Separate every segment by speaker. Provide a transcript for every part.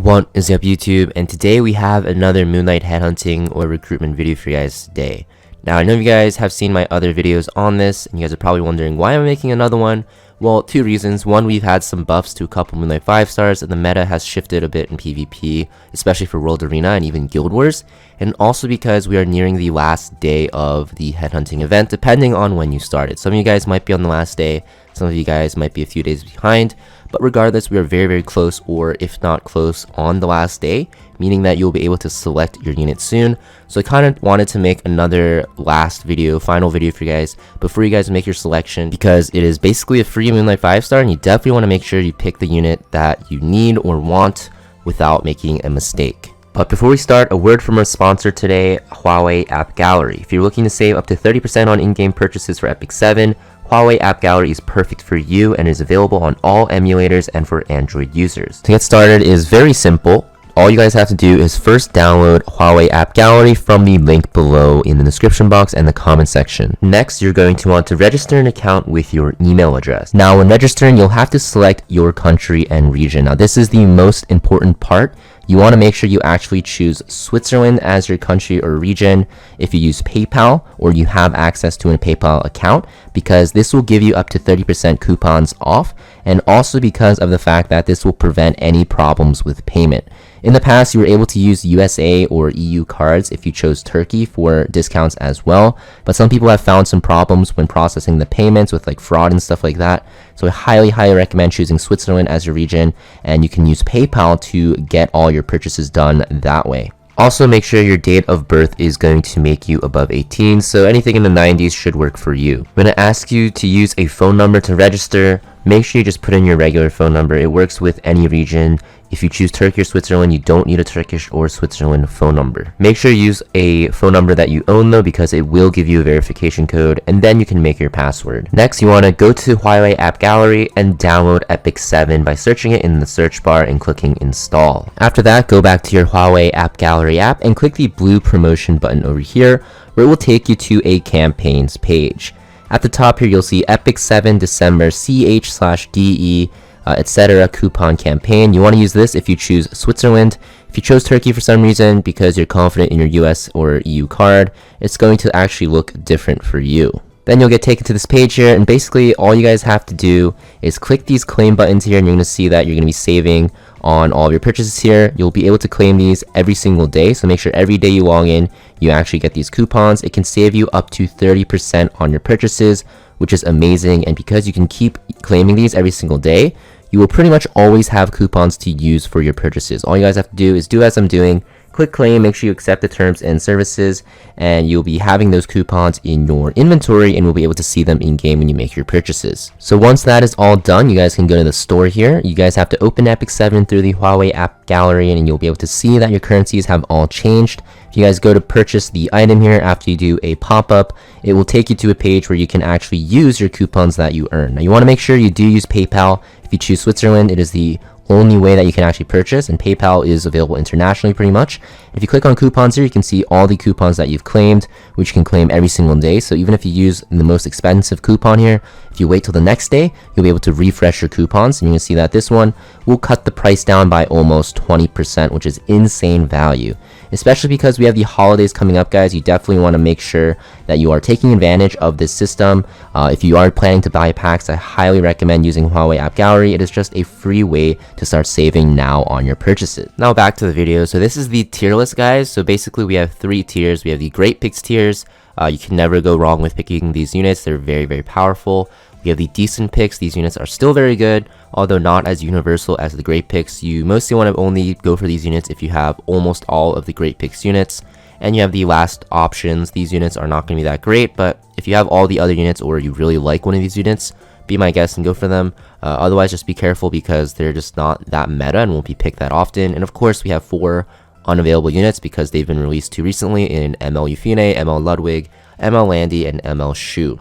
Speaker 1: What is up YouTube, and today we have another Moonlight headhunting or recruitment video for you guys today. Now I know you guys have seen my other videos on this and you guys are probably wondering why I'm making another one. Well, two reasons. One, we've had some buffs to a couple Moonlight 5 stars and the meta has shifted a bit in PvP, especially for World Arena and even Guild Wars, and also because we are nearing the last day of the headhunting event depending on when you started. Some of you guys might be on the last day, some of you guys might be a few days behind, but regardless, we are very close, or if not close, on the last day, meaning that you'll be able to select your unit soon. So I kind of wanted to make another last video, final video for you guys before you guys make your selection, because it is basically a free Moonlight 5 star and you definitely want to make sure you pick the unit that you need or want without making a mistake. But before we start, a word from our sponsor today, Huawei App Gallery. If you're looking to save up to 30% on in-game purchases for Epic 7, Huawei App Gallery is perfect for you and is available on all emulators and for Android users. To get started is very simple. All you guys have to do is first download Huawei App Gallery from the link below in the description box and the comment section. Next, you're going to want to register an account with your email address. Now, when registering, you'll have to select your country and region. Now, this is the most important part. You want to make sure you actually choose Switzerland as your country or region if you use PayPal or you have access to a PayPal account, because this will give you up to 30% coupons off, and also because of the fact that this will prevent any problems with payment. In the past, you were able to use USA or EU cards if you chose Turkey for discounts as well, but some people have found some problems when processing the payments with like fraud and stuff like that. So I highly recommend choosing Switzerland as your region, and you can use PayPal to get all your purchases done that way. Also, make sure your date of birth is going to make you above 18, so anything in the 90s should work for you. When I ask you to use a phone number to register, make sure you just put in your regular phone number. It works with any region. If you choose Turkey or Switzerland, you don't need a Turkish or Switzerland phone number. Make sure you use a phone number that you own though, because it will give you a verification code, and then you can make your password. Next, you want to go to Huawei App Gallery and download Epic 7 by searching it in the search bar and clicking install. After that, go back to your Huawei App Gallery app and click the blue promotion button over here, where it will take you to a campaigns page. At the top here, you'll see Epic 7 December CH/DE etc. coupon campaign. You want to use this if you choose Switzerland. If you chose Turkey for some reason because you're confident in your US or EU card, it's going to actually look different for you. Then you'll get taken to this page here, and basically all you guys have to do is click these claim buttons here, and you're going to see that you're going to be saving on all of your purchases here. You'll be able to claim these every single day, so make sure every day you log in, you actually get these coupons. It can save you up to 30% on your purchases, which is amazing, and because you can keep claiming these every single day, you will pretty much always have coupons to use for your purchases. All you guys have to do is do as I'm doing, click claim, make sure you accept the terms and services, and you'll be having those coupons in your inventory and we'll be able to see them in game when you make your purchases. So once that is all done, you guys can go to the store here. You guys have to open Epic 7 through the Huawei App Gallery, and you'll be able to see that your currencies have all changed. If you guys go to purchase the item here after you do a pop-up, it will take you to a page where you can actually use your coupons that you earn. Now you want to make sure you do use PayPal. If you choose Switzerland, it is the only way that you can actually purchase, and PayPal is available internationally pretty much. If you click on coupons here, you can see all the coupons that you've claimed, which you can claim every single day. So even if you use the most expensive coupon here, if you wait till the next day, you'll be able to refresh your coupons, and you can see that this one will cut the price down by almost 20%, which is insane value. Especially because we have the holidays coming up, guys. You definitely want to make sure that you are taking advantage of this system. If you are planning to buy packs, I highly recommend using Huawei App Gallery. It is just a free way to start saving now on your purchases. Now back to the video. So this is the tier list, guys. So basically we have 3 tiers. We have the great picks tiers. You can never go wrong with picking these units. They're very powerful. We have the decent picks. These units are still very good, although not as universal as the great picks. You mostly want to only go for these units if you have almost all of the great picks units. And you have the last options. These units are not going to be that great, but if you have all the other units or you really like one of these units, be my guest and go for them. Otherwise, just be careful because they're just not that meta and won't be picked that often. And of course, we have 4 unavailable units because they've been released too recently in ML Ufine, ML Ludwig, ML Landy, and ML Shu.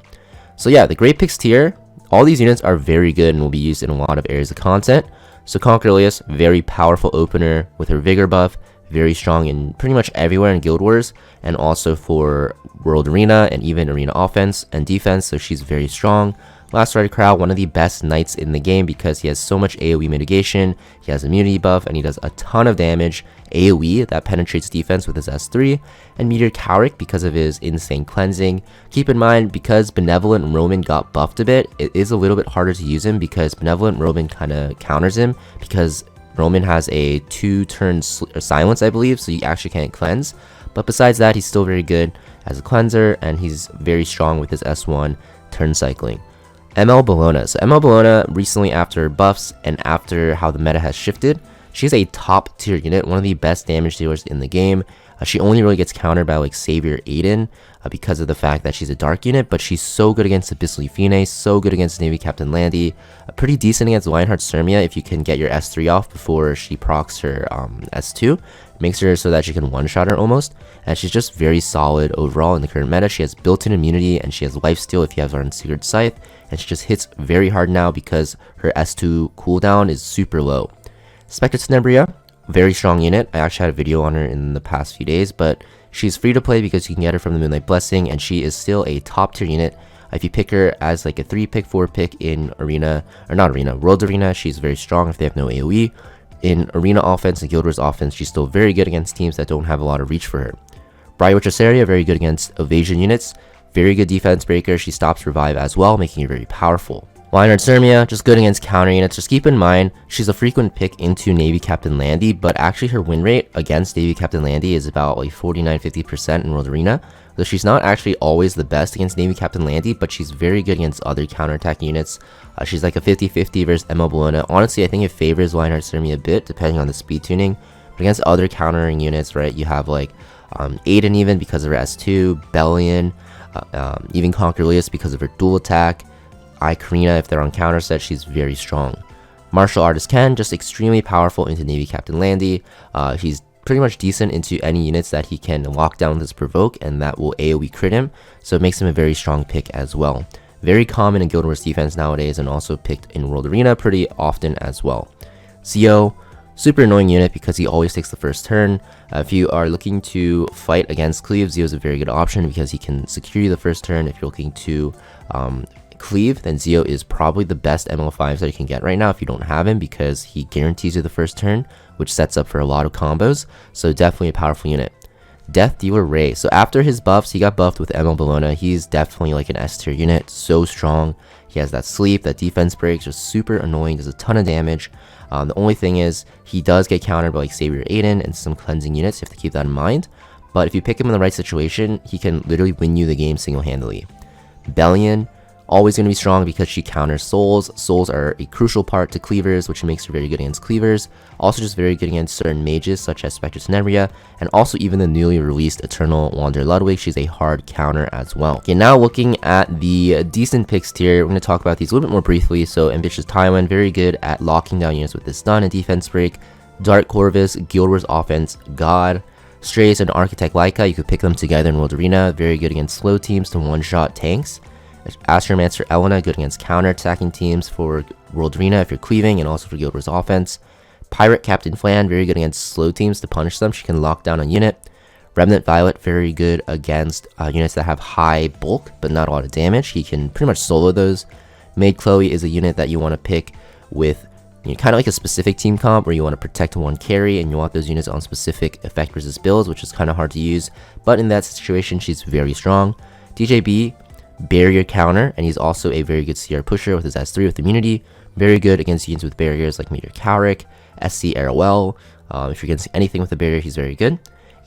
Speaker 1: So yeah, the great picks tier, all these units are very good and will be used in a lot of areas of content. So Conquer Ilias, very powerful opener with her Vigor buff, very strong in pretty much everywhere in Guild Wars, and also for World Arena and even Arena offense and defense, so she's very strong. Last Red Crowd, one of the best knights in the game because he has so much AoE mitigation, he has immunity buff, and he does a ton of damage. AoE that penetrates defense with his S3, and Meteor Cowrick because of his insane cleansing. Keep in mind, because Benevolent Roman got buffed a bit, it is a little bit harder to use him because Benevolent Roman kind of counters him because Roman has a 2-turn silence, I believe, so you actually can't cleanse. But besides that, he's still very good as a cleanser, and he's very strong with his S1 turn cycling. ML Bologna. So ML Bologna, recently after buffs and after how the meta has shifted, she's a top tier unit, one of the best damage dealers in the game. She only really gets countered by like Savior Aiden because of the fact that she's a dark unit, but she's so good against Abyssal Fine, so good against Navy Captain Landy, pretty decent against Lionheart Sermia if you can get your S3 off before she procs her S2. Makes her so that she can one-shot her almost, and she's just very solid overall in the current meta. She has built-in immunity, and she has lifesteal if you have her on Secret Scythe, and she just hits very hard now because her S2 cooldown is super low. Spectre Tenebria, very strong unit. I actually had a video on her in the past few days, but she's free to play because you can get her from the Moonlight Blessing, and she is still a top tier unit. If you pick her as like a 3-pick, 4-pick in Arena, or not Arena, World Arena, she's very strong if they have no AoE. In Arena offense and Guild Wars offense, she's still very good against teams that don't have a lot of reach for her. Briar Tresaria, very good against evasion units. Very good defense breaker. She stops revive as well, making her very powerful. Lionheart Sermia, just good against counter units. Just keep in mind, she's a frequent pick into Navy Captain Landy, but actually her win rate against Navy Captain Landy is about like 49-50% in World Arena. So she's not actually always the best against Navy Captain Landy, but she's very good against other counterattack units. She's like a 50-50 versus ML Bologna. Honestly, I think it favors Lionheart Sermia a bit, depending on the speed tuning. But against other countering units, right, you have like Aiden even because of her S2, Bellion, even Conquerlius because of her dual attack, Icarina if they're on counter set, she's very strong. Martial Artist Ken, just extremely powerful into Navy Captain Landy. He's pretty much decent into any units that he can lock down with his provoke, and that will AoE crit him, so it makes him a very strong pick as well. Very common in Guild Wars defense nowadays, and also picked in World Arena pretty often as well. Zio, super annoying unit because he always takes the first turn. If you are looking to fight against Cleave, Zio is a very good option because he can secure you the first turn. If you're looking to Cleave, then Zio is probably the best ML5s that you can get right now if you don't have him, because he guarantees you the first turn, which sets up for a lot of combos, so definitely a powerful unit. Death Dealer Ray, so after his buffs, he got buffed with ML Bologna. He's definitely like an S tier unit, so strong. He has that sleep, that defense break, just super annoying, does a ton of damage. The only thing is, he does get countered by like Savior Aiden and some cleansing units, you have to keep that in mind. But if you pick him in the right situation, he can literally win you the game single-handedly. Bellion, always going to be strong because she counters souls. Souls are a crucial part to cleavers, which makes her very good against cleavers. Also just very good against certain mages such as Spectre Tenebria, and also even the newly released Eternal Wanderer Ludwig. She's a hard counter as well. Okay, now looking at the decent picks tier, we're going to talk about these a little bit more briefly. So Ambitious Tywin, very good at locking down units with this stun and defense break. Dark Corvus, Guild Wars offense, God. Strays and Architect Laika, you could pick them together in World Arena, very good against slow teams to one-shot tanks. Astromancer Elena, good against counter-attacking teams for World Arena if you're cleaving, and also for Guild Wars offense. Pirate Captain Flan, very good against slow teams to punish them. She can lock down a unit. Remnant Violet, very good against units that have high bulk but not a lot of damage. He can pretty much solo those. Maid Chloe is a unit that you want to pick with kind of like a specific team comp where you want to protect one carry and you want those units on specific effect resist builds, which is kind of hard to use. But in that situation, she's very strong. DJB, barrier counter, and he's also a very good CR pusher with his S3 with immunity. Very good against units with barriers like Meteor Cowrick, SC Arrowell. If you're against anything with a barrier, he's very good.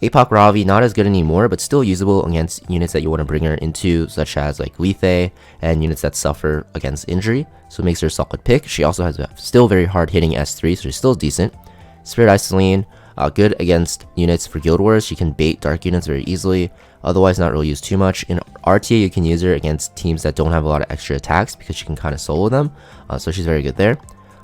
Speaker 1: Apoc Ravi, not as good anymore, but still usable against units that you want to bring her into, such as like Lethe and units that suffer against injury, so it makes her a solid pick. She also has a still very hard hitting S3, so she's still decent. Spirit Eye Celine, good against units for Guild Wars. She can bait dark units very easily, otherwise not really used too much. In RTA, you can use her against teams that don't have a lot of extra attacks because she can kind of solo them, so she's very good there.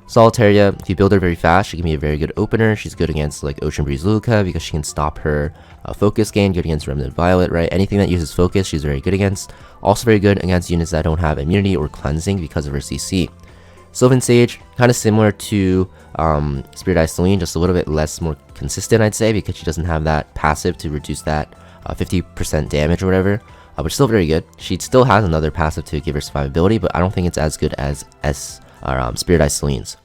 Speaker 1: Solitaria, if you build her very fast, she can be a very good opener. She's good against like Ocean Breeze Luca because she can stop her focus gain, good against Remnant Violet, right? Anything that uses focus, she's very good against. Also very good against units that don't have immunity or cleansing because of her CC. Sylvan Sage, kind of similar to Spirit Eye Celine, just a little bit more consistent, I'd say, because she doesn't have that passive to reduce that 50% damage or whatever. but still very good. She still has another passive to give her survivability, but I don't think it's as good as Spirit Eye Celine's.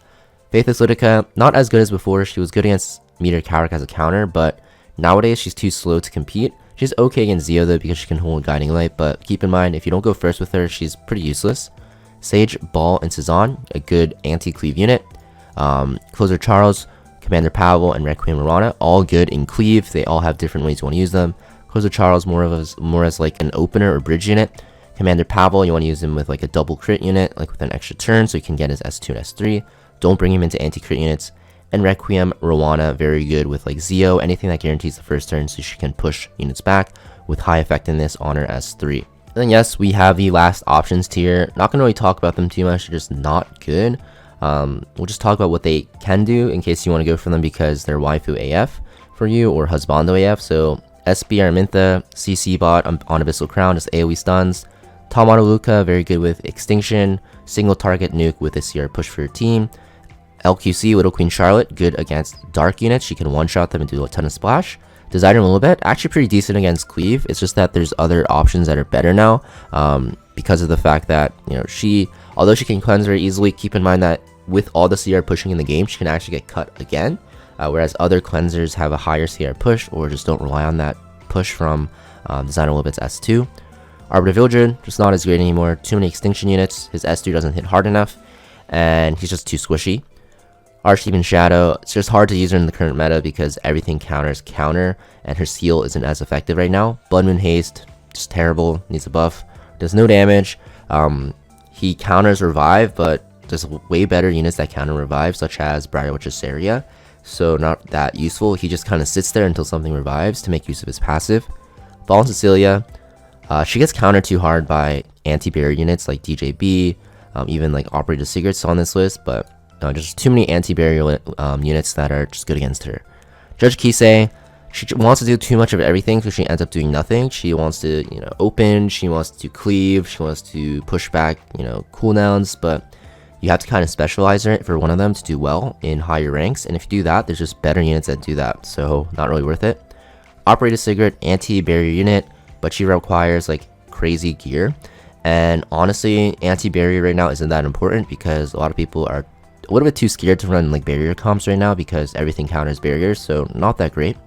Speaker 1: Faithless Lidica, not as good as before. She was good against Meteor Carrick as a counter, but nowadays she's too slow to compete. She's okay against Zio though because she can hold Guiding Light, but keep in mind if you don't go first with her, she's pretty useless. Sage, Ball, and Cezanne, a good anti-cleave unit. Closer Charles, Commander Pavel, and Requiem Mirana, all good in cleave. They all have different ways you want to use them. Closer Charles more as like an opener or bridge unit. Commander Pavel, you want to use him with like a double crit unit, like with an extra turn, so he can get his S2 and S3. Don't bring him into anti-crit units. And Requiem Mirana, very good with like Zio, anything that guarantees the first turn, so she can push units back with high effectiveness on her S3. And then yes, we have the last options tier. Not gonna really talk about them too much, they're just not good. We'll just talk about what they can do in case you want to go for them because they're waifu AF for you or husbando AF. So SB Araminta, CC bot on Abyssal Crown, just AoE stuns. Tamaru Luca, very good with Extinction, single target nuke with a CR push for your team. LQC, Little Queen Charlotte, good against dark units. She can one-shot them and do a ton of splash. Designer Lilibet, actually pretty decent against cleave. It's just that there's other options that are better now because of the fact that, you know, although she can cleanse very easily, keep in mind that with all the CR pushing in the game, she can actually get cut again. Whereas other cleansers have a higher CR push or just don't rely on that push from Designer Lilibet's S2. Arbiter Villager, just not as great anymore. Too many extinction units. His S3 doesn't hit hard enough, and he's just too squishy. Archdemon Shadow, it's just hard to use her in the current meta because everything counters counter, and her seal isn't as effective right now. Blood Moon Haste, just terrible, needs a buff. Does no damage. He counters Revive, but there's way better units that counter Revive, such as Briar Witch's Saria. So not that useful. He just kind of sits there until something revives to make use of his passive. Fallen Cecilia, she gets countered too hard by anti-barrier units like DJB, even like Operator Secrets on this list, but just too many anti-barrier units that are just good against her. Judge Kisei, she wants to do too much of everything, so she ends up doing nothing. She wants to, open, she wants to cleave, she wants to push back, cooldowns, but you have to kind of specialize her for one of them to do well in higher ranks, and if you do that, there's just better units that do that, so not really worth it. Operator Cigarette, anti-barrier unit, but she requires like crazy gear, and honestly, anti-barrier right now isn't that important because a lot of people are a little bit too scared to run like barrier comps right now because everything counters barriers, so not that great.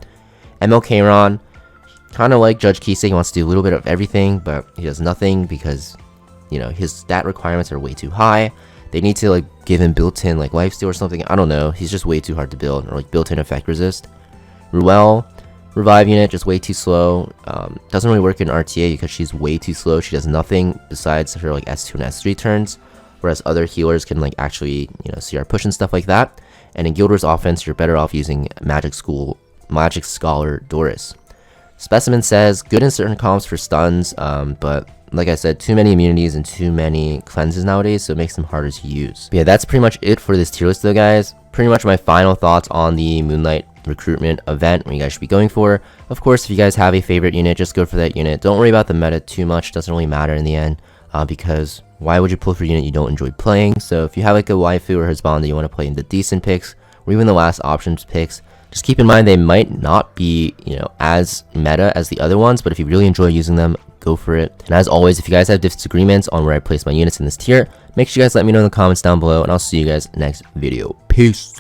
Speaker 1: MLK Ron, kind of like Judge Kisei, he wants to do a little bit of everything, but he does nothing because, his stat requirements are way too high. They need to like give him built-in like lifesteal or something. I don't know. He's just way too hard to build, or like built-in effect resist. Ruel, revive unit, just way too slow. Doesn't really work in RTA because she's way too slow. She does nothing besides her like S2 and S3 turns, whereas other healers can like actually CR push and stuff like that. And in Guild Wars offense, you're better off using Magic Scholar Doris. Specimen says good in certain comps for stuns, but like I said, too many immunities and too many cleanses nowadays, so it makes them harder to use. But yeah, that's pretty much it for this tier list though, guys. Pretty much my final thoughts on the Moonlight recruitment event, what you guys should be going for. Of course, if you guys have a favorite unit, just go for that unit. Don't worry about the meta too much, doesn't really matter in the end, because why would you pull for a unit you don't enjoy playing? So if you have like a waifu or husband that you want to play in the decent picks, or even the last options picks, just keep in mind they might not be, as meta as the other ones, but if you really enjoy using them, go for it. And as always, if you guys have disagreements on where I place my units in this tier, make sure you guys let me know in the comments down below, and I'll see you guys next video. Peace!